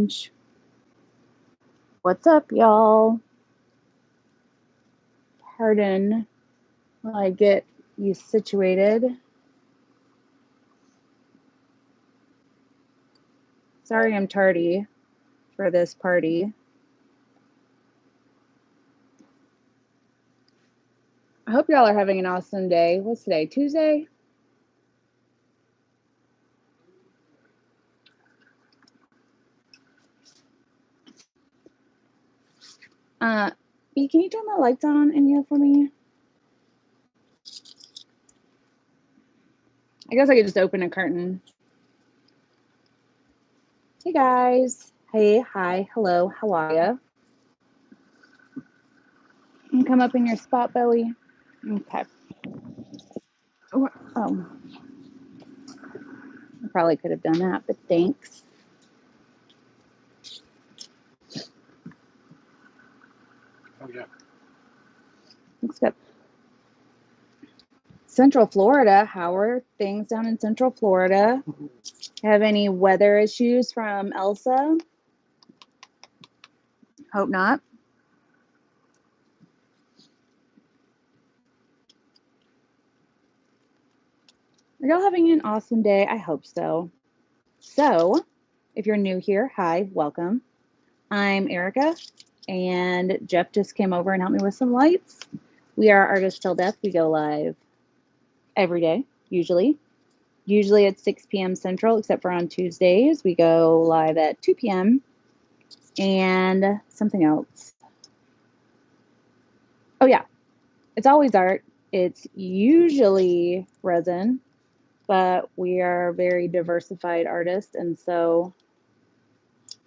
change. What's up, y'all? Pardon while I get you situated. Sorry I'm tardy for this party. I hope y'all are having an awesome day. What's today? Tuesday? B, can you turn the lights on in here for me? I guess I could just open a curtain. Hey guys. Hey, hi, hello, how are ya? You can come up in your spot, Belly. Okay. Oh, I probably could have done that, but thanks. Oh, yeah. Looks good. Central Florida. How are things down in Central Florida? Have any weather issues from Elsa? Hope not. Are y'all having an awesome day? I hope so. So, if you're new here, hi, welcome. I'm Erica, and Jeff just came over and helped me with some lights. We are Artists Till Death. We go live every day, usually at 6 p.m. Central, except for on Tuesdays. We go live at 2 p.m. and something else. Oh, yeah. It's always art. It's usually resin, but we are very diversified artists. And so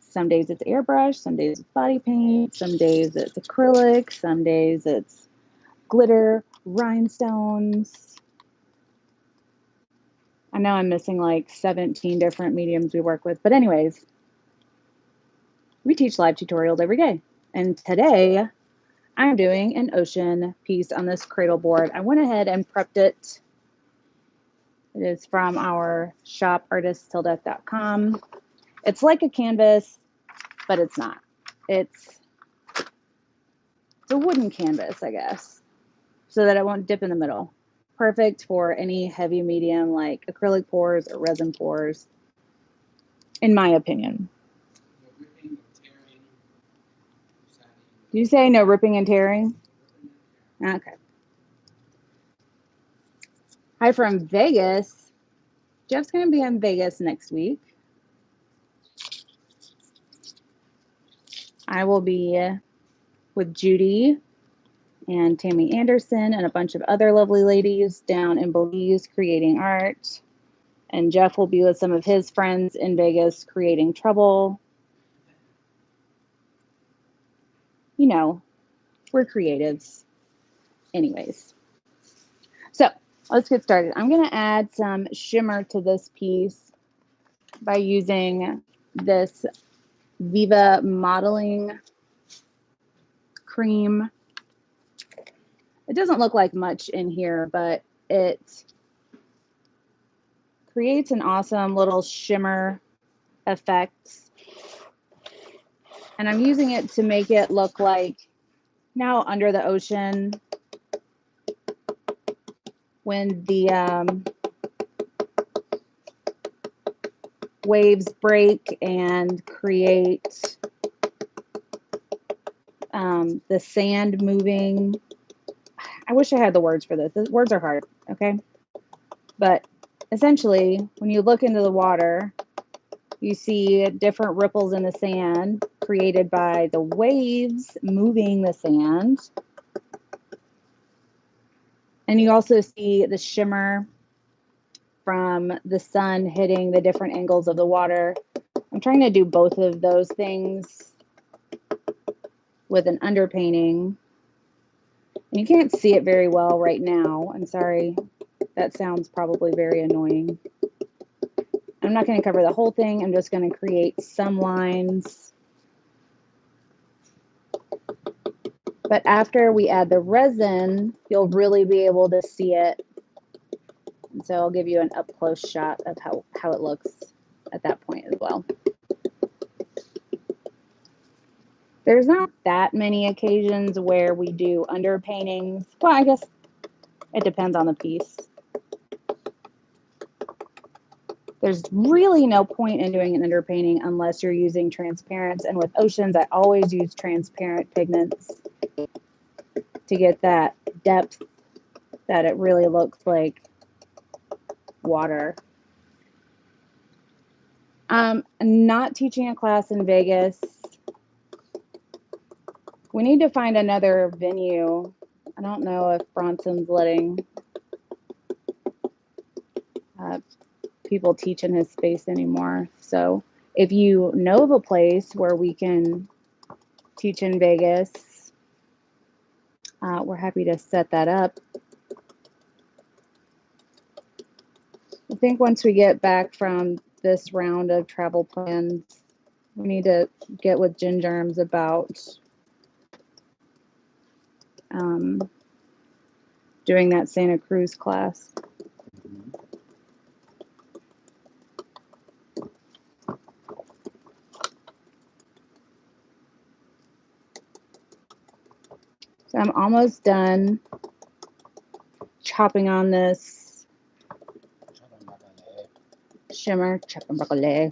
some days it's airbrush, some days it's body paint, some days it's acrylic, some days it's glitter, rhinestones. I know I'm missing like 17 different mediums we work with. But anyways, we teach live tutorials every day. And today I'm doing an ocean piece on this cradle board. I went ahead and prepped it. It is from our shop, artisttilldeath.com. It's like a canvas, but it's not. It's a wooden canvas, I guess, so that it won't dip in the middle. Perfect for any heavy medium like acrylic pours or resin pours, in my opinion. Did you say no ripping and tearing? Okay. Hi from Vegas. Jeff's going to be in Vegas next week. I will be with Judy and Tammy Anderson and a bunch of other lovely ladies down in Belize creating art. And Jeff will be with some of his friends in Vegas creating trouble. You know, we're creatives. Anyways. So let's get started. I'm going to add some shimmer to this piece by using this Viva modeling cream. It doesn't look like much in here, but it creates an awesome little shimmer effect. And I'm using it to make it look like now under the ocean when the waves break and create the sand moving. I wish I had the words for this. The words are hard, okay? But essentially, when you look into the water, you see different ripples in the sand created by the waves moving the sand. And you also see the shimmer from the sun hitting the different angles of the water. I'm trying to do both of those things with an underpainting. And you can't see it very well right now. I'm sorry. That sounds probably very annoying. I'm not going to cover the whole thing. I'm just going to create some lines. But after we add the resin, you'll really be able to see it. And so I'll give you an up-close shot of how it looks at that point as well. There's not that many occasions where we do underpaintings. Well, I guess it depends on the piece. There's really no point in doing an underpainting unless you're using transparents. And with oceans, I always use transparent pigments to get that depth that it really looks like water. I'm not teaching a class in Vegas. We need to find another venue. I don't know if Bronson's letting people teach in his space anymore. So if you know of a place where we can teach in Vegas, we're happy to set that up. I think once we get back from this round of travel plans, we need to get with Gin Germs about doing that Santa Cruz class. So I'm almost done chopping on this shimmer, chopping broccoli.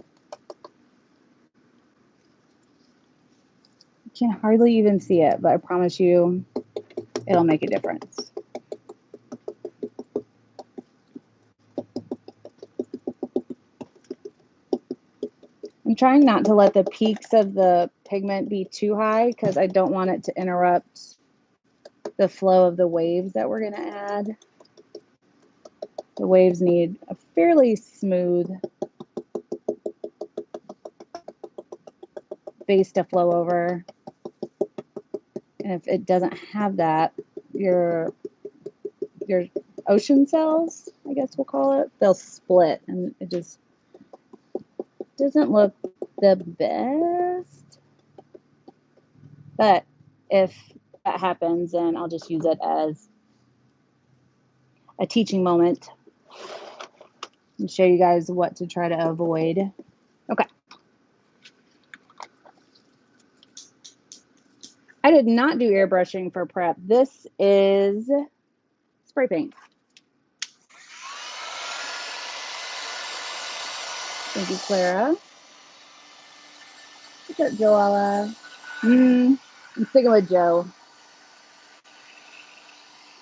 You can hardly even see it, but I promise you it'll make a difference. I'm trying not to let the peaks of the pigment be too high because I don't want it to interrupt the flow of the waves that we're going to add. The waves need a fairly smooth base to flow over. And if it doesn't have that, your ocean cells, I guess we'll call it, they'll split and it just doesn't look the best. But if that happens, then I'll just use it as a teaching moment and show you guys what to try to avoid. Okay. I did not do airbrushing for prep. This is spray paint. Thank you, Clara. What's up, Joella? I'm sticking with Joe.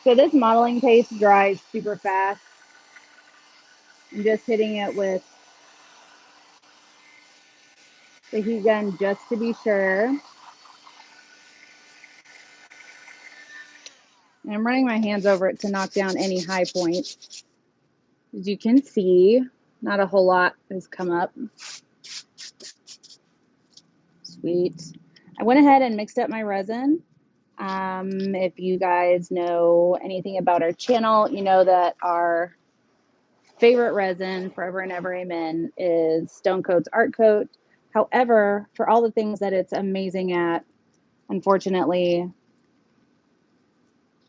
So this modeling paste dries super fast. I'm just hitting it with the heat gun just to be sure. And I'm running my hands over it to knock down any high points. As you can see, not a whole lot has come up. Sweet. I went ahead and mixed up my resin. If you guys know anything about our channel, you know that our favorite resin, forever and ever, amen, is STONECOAT's Art Coat. However, for all the things that it's amazing at, unfortunately,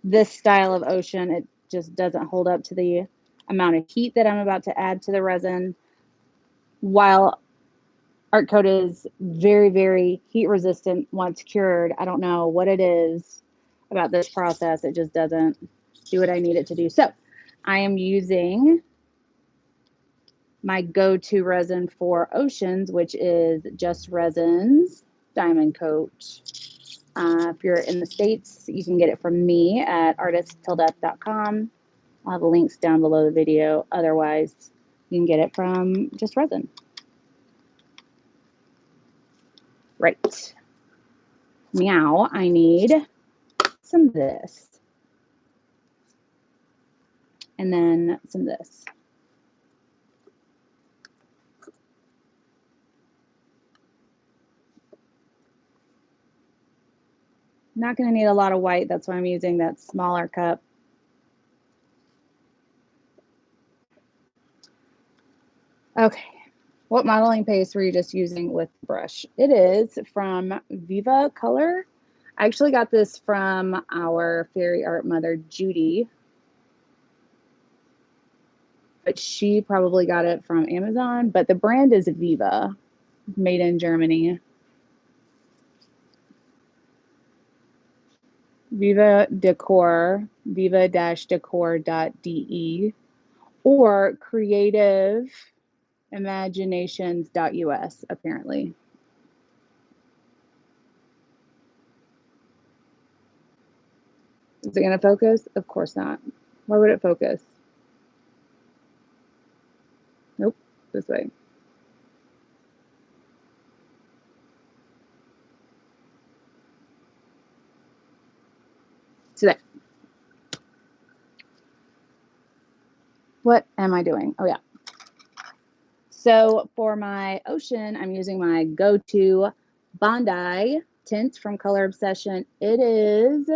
this style of ocean, it just doesn't hold up to the amount of heat that I'm about to add to the resin. While Art Coat is very, very heat resistant once cured, I don't know what it is about this process. It just doesn't do what I need it to do. So I am using my go-to resin for oceans, which is Just Resin's Diamond Coat. If you're in the States, you can get it from me at artisttilldeath.com. I'll have the links down below the video. Otherwise, you can get it from Just Resin. Right. Now I need some of this. And then some of this. I'm not going to need a lot of white. That's why I'm using that smaller cup. Okay. What modeling paste were you just using with the brush? It is from Viva Color. I actually got this from our fairy art mother, Judy. But she probably got it from Amazon. But the brand is Viva, made in Germany. Viva Decor, viva-decor.de, or creativeimaginations.us, apparently. Is it going to focus? Of course not. Why would it focus? Nope, this way. Today. What am I doing? Oh, yeah. So for my ocean, I'm using my go-to Bondi Tint from Color Obsession. It is,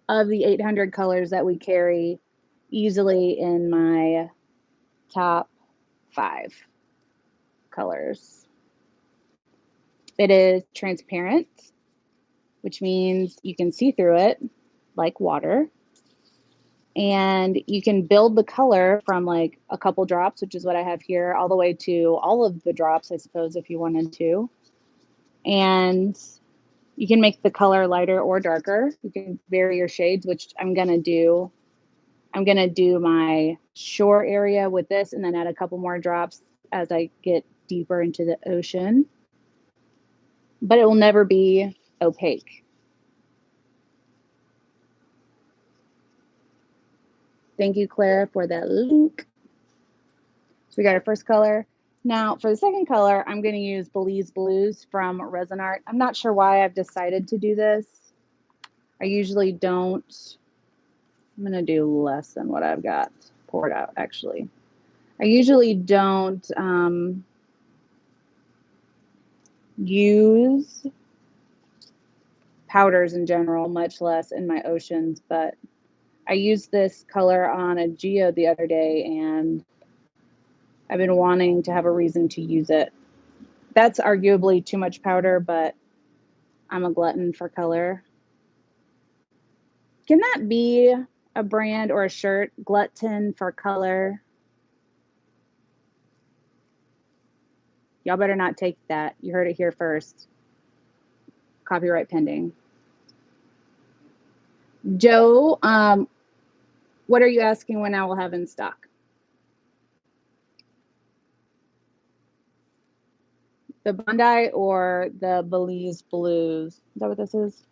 of the 800 colors that we carry, easily in my top 5 colors. It is transparent, which means you can see through it like water. And you can build the color from like a couple drops, which is what I have here, all the way to all of the drops, I suppose, if you wanted to. And you can make the color lighter or darker. You can vary your shades, which I'm going to do. I'm going to do my shore area with this and then add a couple more drops as I get deeper into the ocean. But it will never be opaque. Thank you, Clara, for that link. So we got our first color. Now for the second color, I'm going to use Belize Blues from Resin Art. I'm not sure why I've decided to do this. I usually don't. I'm going to do less than what I've got poured out, actually. I usually don't use powders in general, much less in my oceans, but I used this color on a geo the other day, and I've been wanting to have a reason to use it. That's arguably too much powder, but I'm a glutton for color. Can that be a brand or a shirt? Glutton for color. Y'all better not take that. You heard it here first. Copyright pending. Joe, what are you asking when I will have in stock? The Bondi or the Belize Blues? Is that what this is?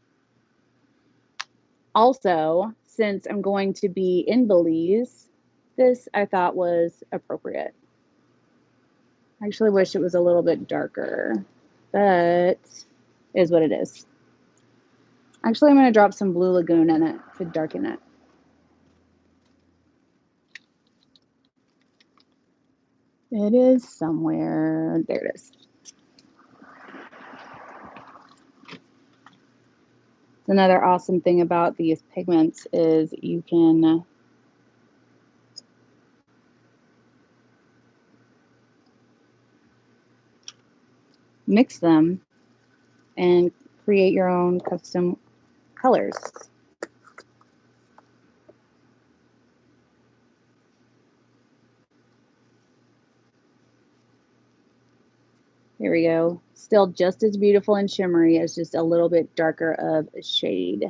Also, since I'm going to be in Belize, this I thought was appropriate. I actually wish it was a little bit darker, but it is what it is. Actually, I'm going to drop some Blue Lagoon in it to darken it. It is somewhere. There it is. Another awesome thing about these pigments is you can mix them and create your own custom colors. Here we go. Still just as beautiful and shimmery, as just a little bit darker of a shade.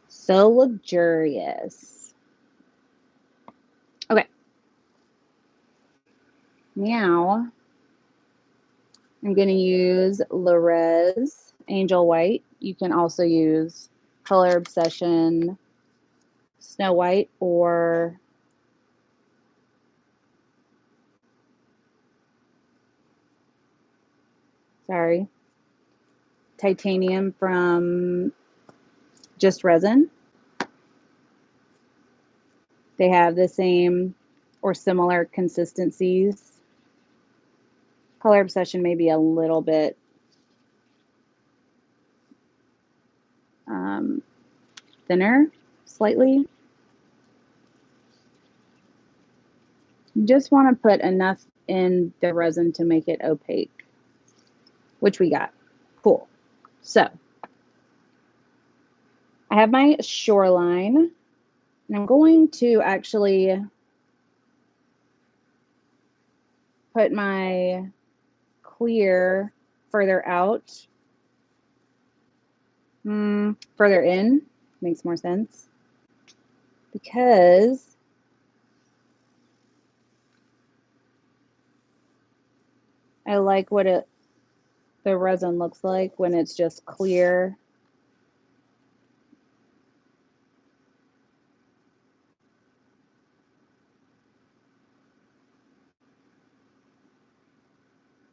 So luxurious. Okay. Now I'm going to use Larez Angel White. You can also use Color Obsession Snow White or titanium from just Resin. They have the same or similar consistencies. Color Obsession may be a little bit thinner, slightly. You just want to put enough in the resin to make it opaque, which we got. Cool. So I have my shoreline, and I'm going to actually put my clear further out, further in, makes more sense, because I like what the resin looks like when it's just clear.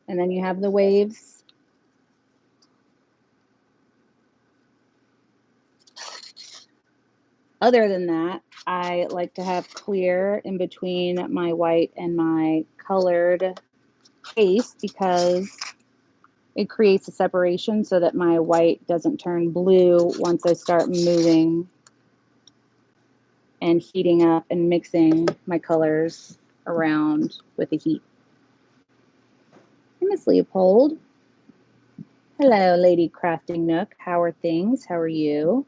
And then you have the waves. Other than that, I like to have clear in between my white and my colored paste because it creates a separation so that my white doesn't turn blue once I start moving and heating up and mixing my colors around with the heat. Hey, Miss Leopold. Hello, Lady Crafting Nook. How are things? How are you?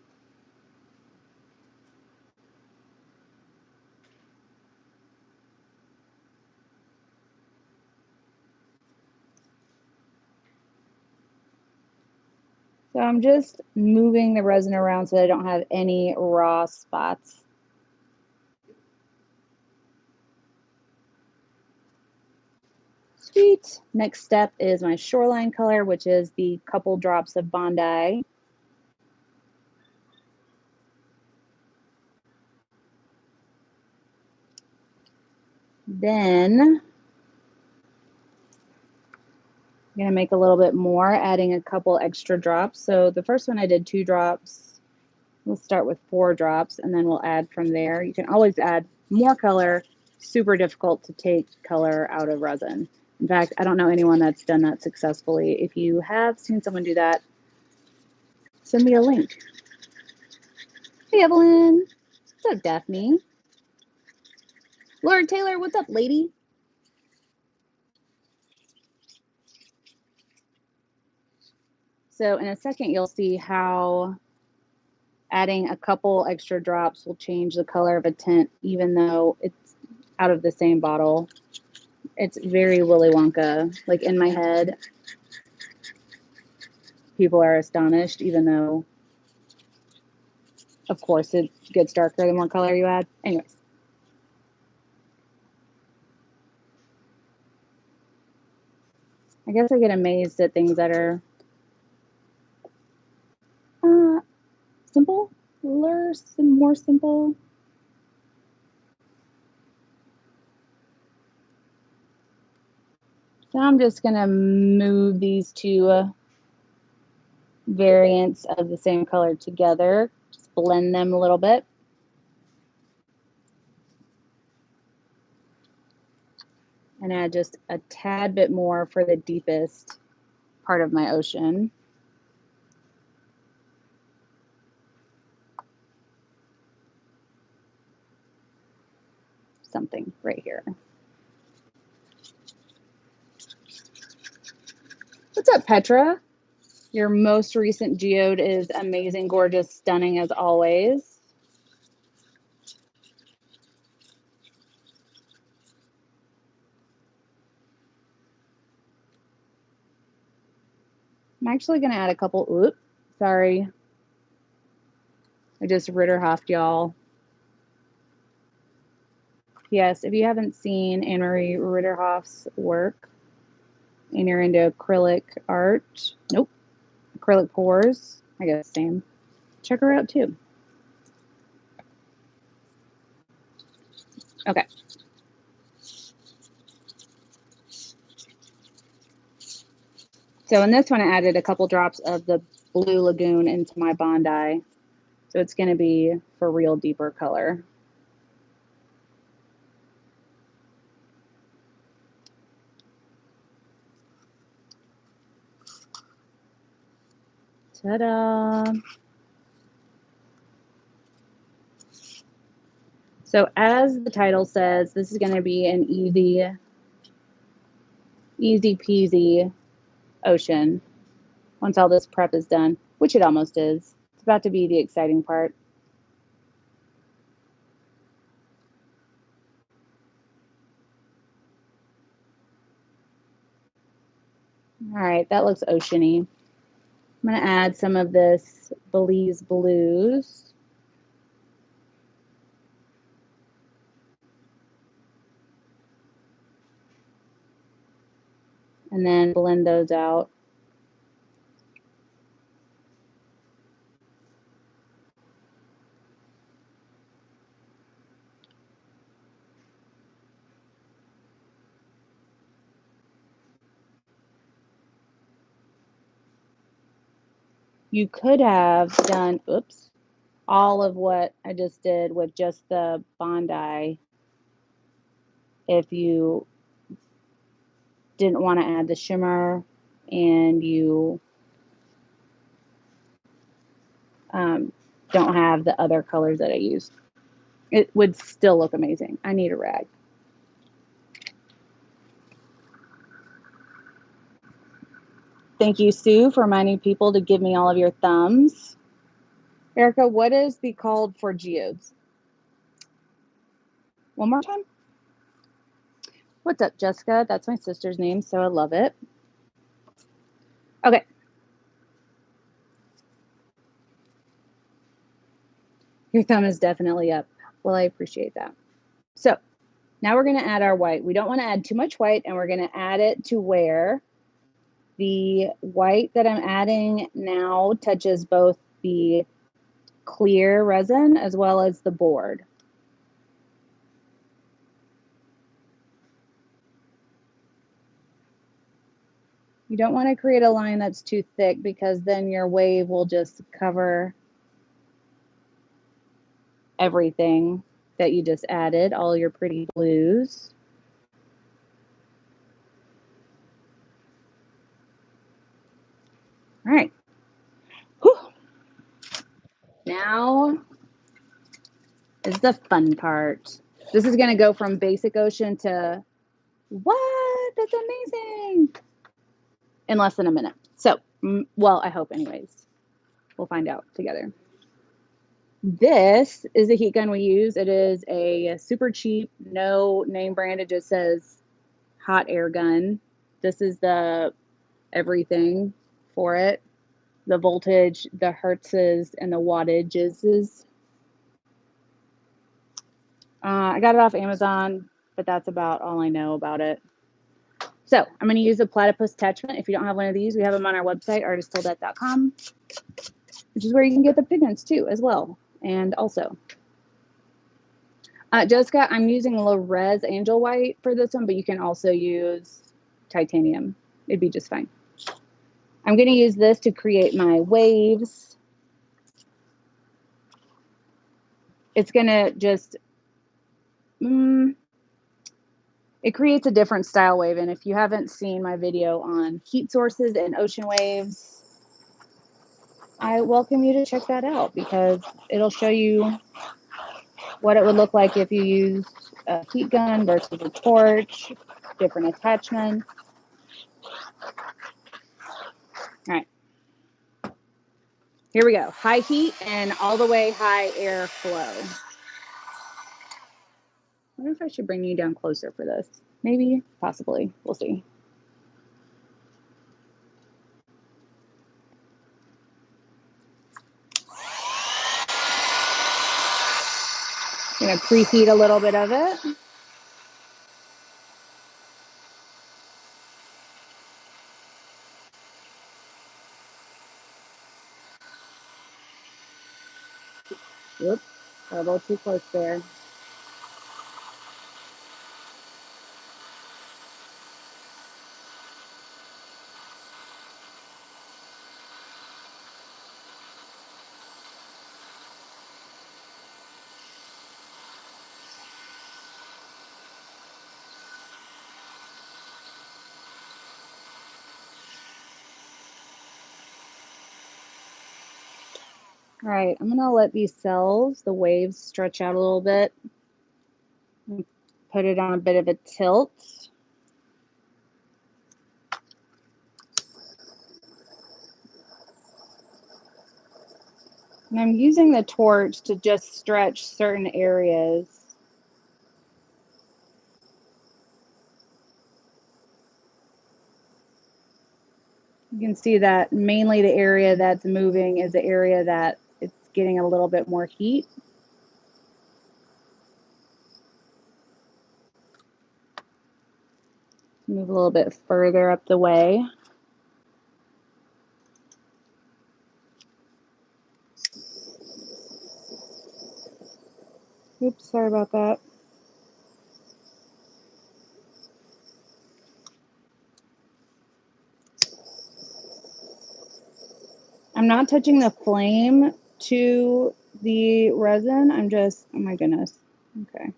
So I'm just moving the resin around so that I don't have any raw spots. Sweet. Next step is my shoreline color, which is the couple drops of Bondi. Then I'm going to make a little bit more, adding a couple extra drops. So the first one I did 2 drops. We'll start with 4 drops, and then we'll add from there. You can always add more color. Super difficult to take color out of resin. In fact, I don't know anyone that's done that successfully. If you have seen someone do that, send me a link. Hey, Evelyn. What's up, Daphne? Laura Taylor, what's up, lady? So in a second, you'll see how adding a couple extra drops will change the color of a tint, even though it's out of the same bottle. It's very Willy Wonka. Like in my head, people are astonished, even though, of course, it gets darker the more color you add. Anyways. I guess I get amazed at things that are simple, more simple. So I'm just going to move these 2 variants of the same color together. Just blend them a little bit. And add just a tad bit more for the deepest part of my ocean. Something right here. What's up, Petra? Your most recent geode is amazing, gorgeous, stunning as always. I'm actually going to add a couple. Oops, sorry. I just Ritterhoffed y'all. Yes, if you haven't seen Anne-Marie Ritterhoff's work and you're into acrylic art, acrylic pours, I guess same. Check her out too. Okay. So in this one, I added a couple drops of the Blue Lagoon into my Bondi. So it's going to be for real deeper color. Ta-da! So as the title says, this is going to be an easy peasy ocean once all this prep is done, which it almost is. It's about to be the exciting part. All right, that looks oceany. I'm going to add some of this Belize Blues. And then blend those out. You could have done, oops, all of what I just did with just the Bondi if you didn't want to add the shimmer and you don't have the other colors that I used. It would still look amazing. I need a rag. Thank you, Sue, for reminding people to give me all of your thumbs. Erica, what is the called for geodes? One more time. What's up, Jessica? That's my sister's name, so I love it. Okay. Your thumb is definitely up. Well, I appreciate that. So now we're going to add our white. We don't want to add too much white, and we're going to add it to where the white that I'm adding now touches both the clear resin as well as the board. You don't want to create a line that's too thick because then your wave will just cover everything that you just added, all your pretty blues. All right. Whew. Now is the fun part. This is going to go from basic ocean to what? That's amazing. In less than a minute. So, well, I hope anyways. We'll find out together. This is the heat gun we use. It is a super cheap, no name brand. It just says hot air gun. This is the everything for it. The voltage, the hertzes, and the wattages. I got it off Amazon, but that's about all I know about it. So I'm going to use a platypus attachment. If you don't have one of these, we have them on our website, artistilldeath.com, which is where you can get the pigments too, as well. And also, Jessica, I'm using low res angel white for this one, but you can also use titanium. It'd be just fine. I'm going to use this to create my waves. It's going to just, it creates a different style wave. And if you haven't seen my video on heat sources and ocean waves, I welcome you to check that out because it'll show you what it would look like if you used a heat gun versus a torch, different attachments. All right. Here we go. High heat and all the way high air flow. I wonder if I should bring you down closer for this. Maybe, possibly. We'll see. I'm going to preheat a little bit of it. Whoops, got a little too close there. All right, I'm gonna let these cells, the waves, stretch out a little bit. Put it on a bit of a tilt. And I'm using the torch to just stretch certain areas. You can see that mainly the area that's moving is the area that it's getting a little bit more heat. Move a little bit further up the way. Oops, sorry about that. I'm not touching the flame to the resin. I'm just, oh my goodness. Okay.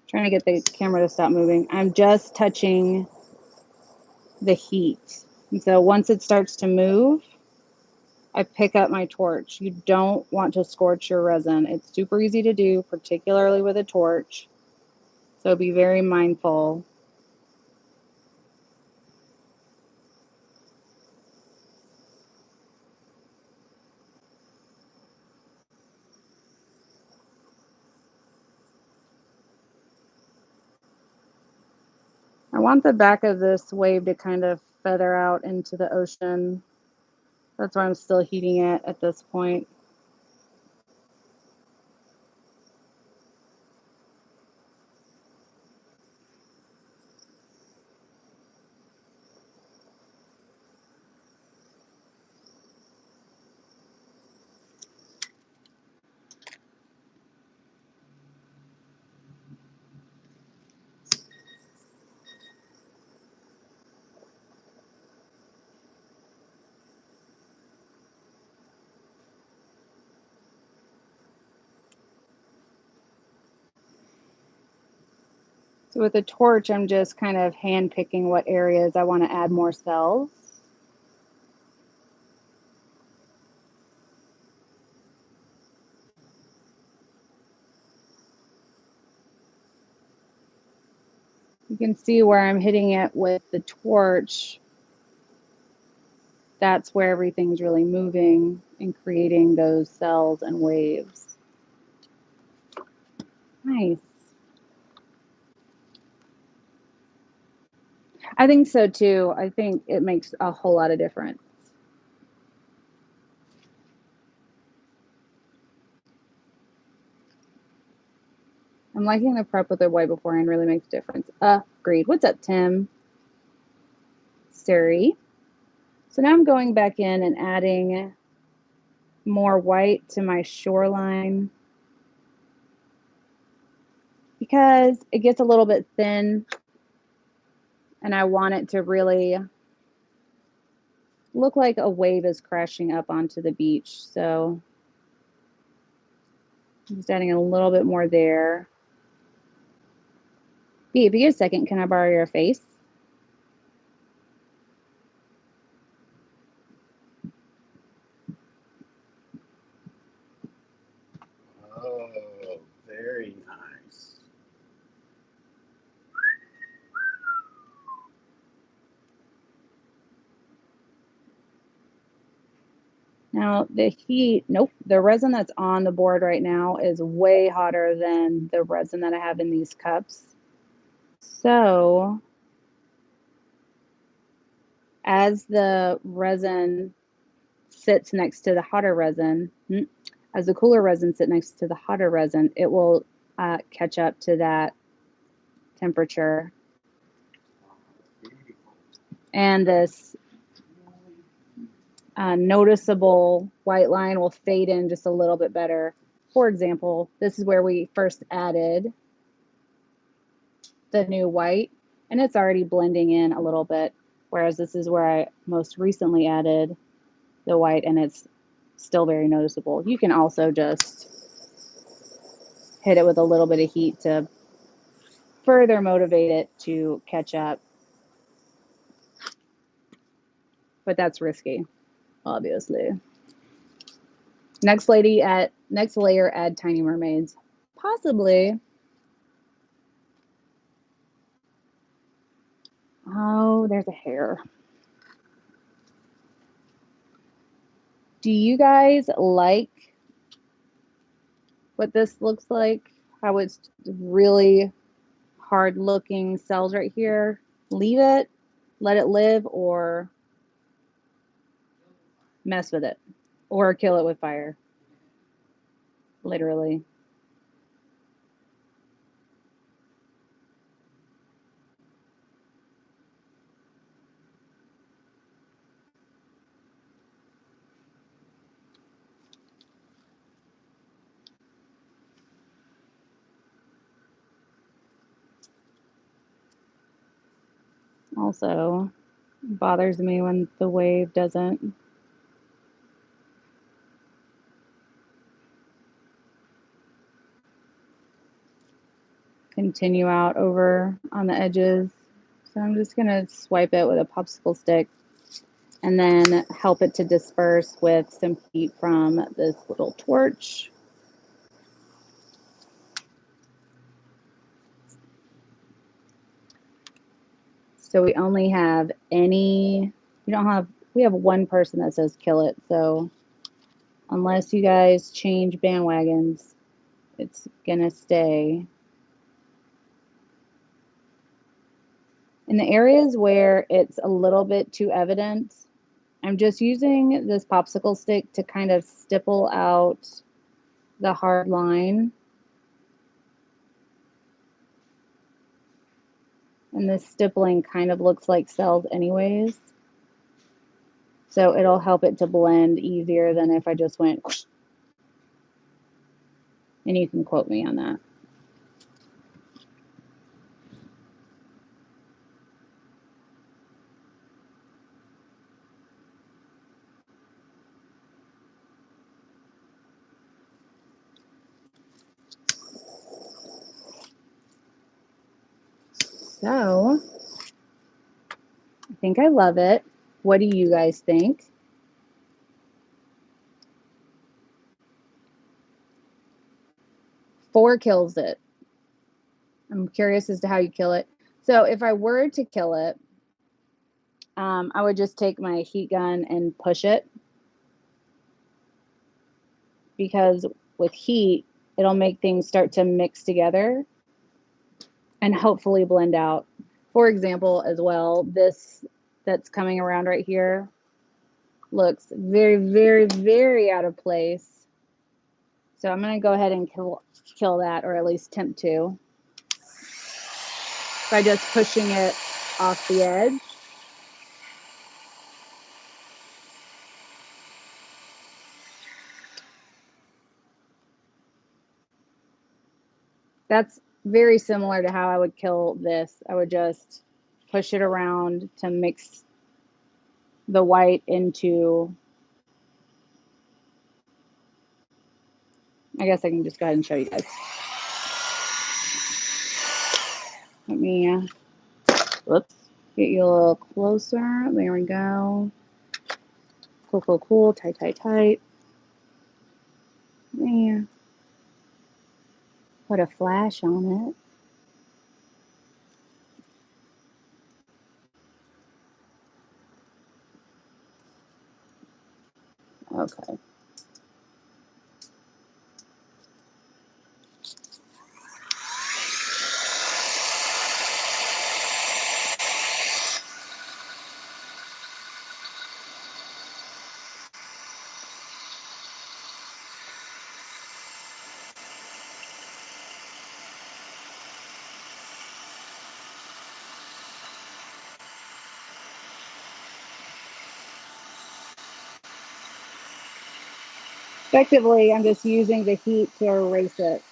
Trying to get the camera to stop moving. I'm just touching the heat. And so once it starts to move, I pick up my torch. You don't want to scorch your resin. It's super easy to do, particularly with a torch. So be very mindful. I want the back of this wave to kind of feather out into the ocean. That's why I'm still heating it at this point. So with a torch, I'm just kind of hand picking what areas I want to add more cells. You can see where I'm hitting it with the torch. That's where everything's really moving and creating those cells and waves. Nice. I think so too. I think it makes a whole lot of difference. I'm liking the prep with the white beforehand really makes a difference. Agreed. What's up, Tim? Siri. So now I'm going back in and adding more white to my shoreline because it gets a little bit thin and I want it to really look like a wave is crashing up onto the beach. So I'm just adding a little bit more there. Bea, if you get a second, can I borrow your face? Oh, very nice. Now the heat, nope, the resin that's on the board right now is way hotter than the resin that I have in these cups. So as the resin sits next to the hotter resin, as the cooler resin sits next to the hotter resin, it will catch up to that temperature. And this noticeable white line will fade in just a little bit better. For example, this is where we first added the new white, and it's already blending in a little bit, whereas this is where I most recently added the white, and it's still very noticeable. You can also just hit it with a little bit of heat to further motivate it to catch up, but that's risky, obviously. Next layer, add tiny mermaids. Possibly. Oh, there's a hair. Do you guys like what this looks like? How it's really hard looking cells right here? Leave it, let it live, or mess with it or kill it with fire. Literally. Also, it bothers me when the wave doesn't continue out over on the edges. So I'm just going to swipe it with a popsicle stick and then help it to disperse with some heat from this little torch. So we only have we have one person that says kill it. So unless you guys change bandwagons, it's gonna stay. In the areas where it's a little bit too evident, I'm just using this popsicle stick to kind of stipple out the hard line. And this stippling kind of looks like cells anyways. So it'll help it to blend easier than if I just went whoosh. And you can quote me on that. So I think I love it. What do you guys think? Four kills it. I'm curious as to how you kill it. So if I were to kill it, I would just take my heat gun and push it, because with heat, it'll make things start to mix together and hopefully blend out. For example, as well, this that's coming around right here looks very, very, very out of place. So I'm going to go ahead and kill that, or at least attempt to, by just pushing it off the edge. That's very similar to how I would kill this. I would just push it around to mix the white into, I guess I can just go ahead and show you guys. Let me, whoops, get you a little closer. There we go. Cool, cool, cool. Tight, tight, tight. Yeah. Put a flash on it. Okay. Effectively, I'm just using the heat to erase it.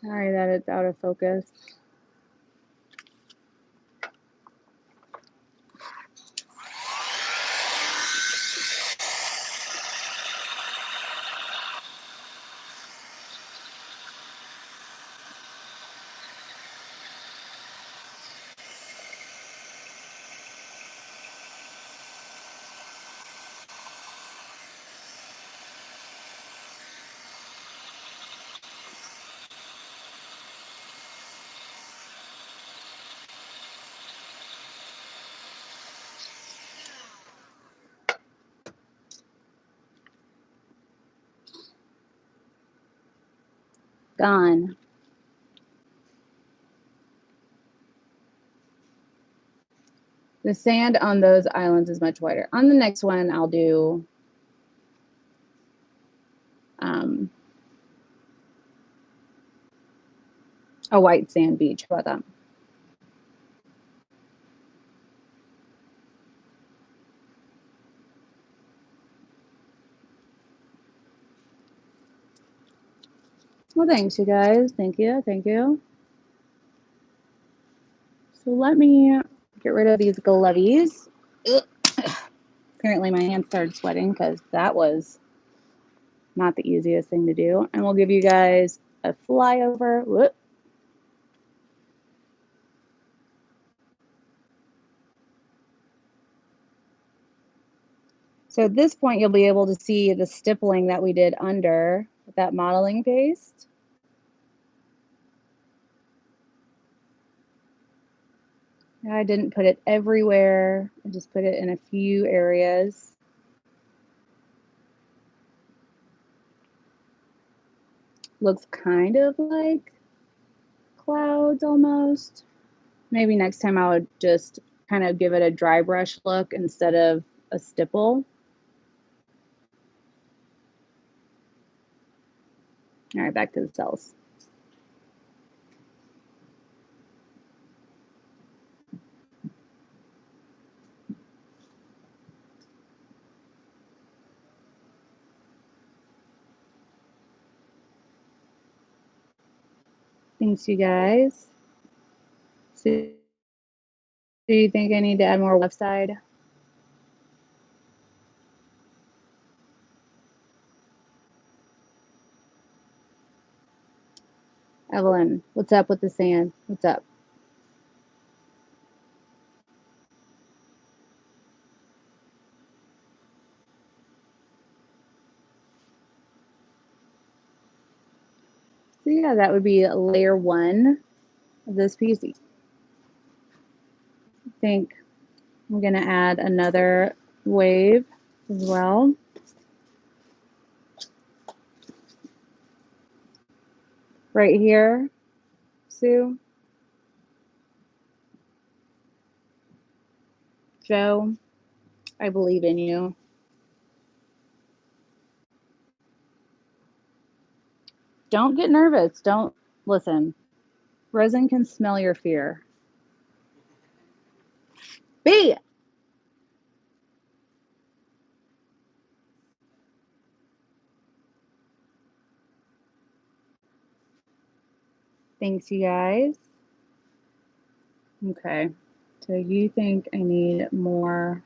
Sorry that it's out of focus. Gone. The sand on those islands is much whiter. On the next one, I'll do a white sand beach. How about that? Well, thanks, you guys. Thank you. Thank you. So let me get rid of these glovies. Apparently my hands started sweating because that was not the easiest thing to do. And we'll give you guys a flyover. Whoop. So at this point, you'll be able to see the stippling that we did under with that modeling paste. I didn't put it everywhere. I just put it in a few areas. Looks kind of like clouds almost. Maybe next time I would just kind of give it a dry brush look instead of a stipple. All right, back to the cells. Thanks, you guys. So, do you think I need to add more left side? Evelyn, what's up with the sand? What's up? So yeah, that would be layer 1 of this piece. I think I'm gonna add another wave as well. Right here, Sue. Joe, I believe in you. Don't get nervous. Don't listen. Resin can smell your fear. B. Thanks, you guys. Okay. So you think I need more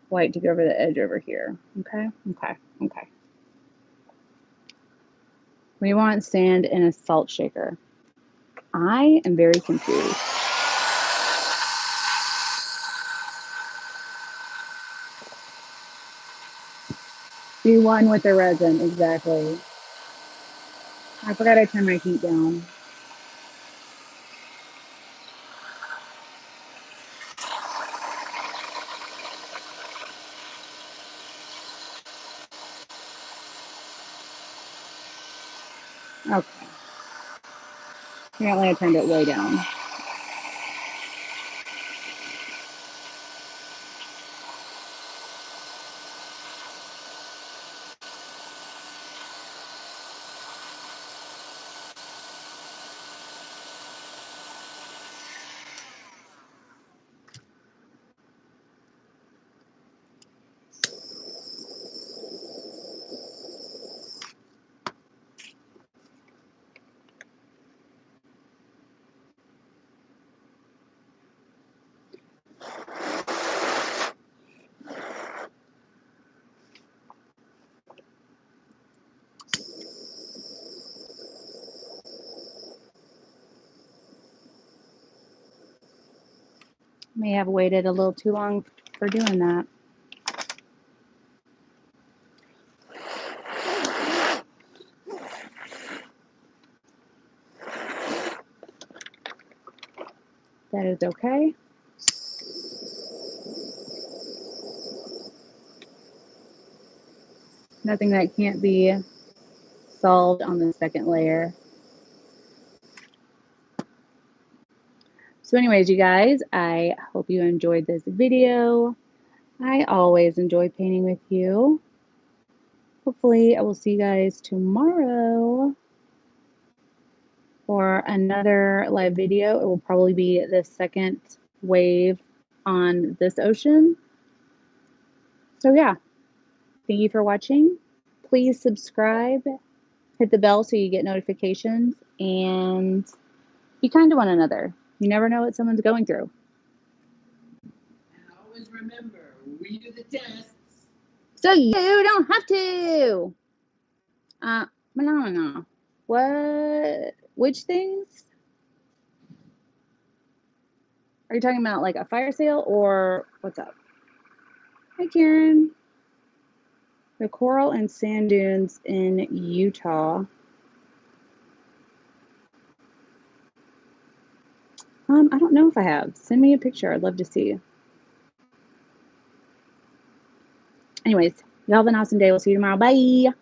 white to go over the edge over here. Okay. Okay. Okay. We want sand in a salt shaker. I am very confused. Do one with the resin, exactly. I forgot I turned my heat down. Okay. Apparently I turned it way down. May have waited a little too long for doing that. That is okay. Nothing that can't be solved on the second layer. So anyways, you guys, I hope you enjoyed this video. I always enjoy painting with you. Hopefully, I will see you guys tomorrow for another live video. It will probably be the second wave on this ocean. So yeah, thank you for watching. Please subscribe, hit the bell so you get notifications, and be kind to one another. You never know what someone's going through. And always remember, we do the tests, so you don't have to. No. What? Which things? Are you talking about like a fire sale or what's up? Hi, Karen. The coral and sand dunes in Utah. I don't know if I have. Send me a picture. I'd love to see. Anyways, y'all have an awesome day. We'll see you tomorrow. Bye.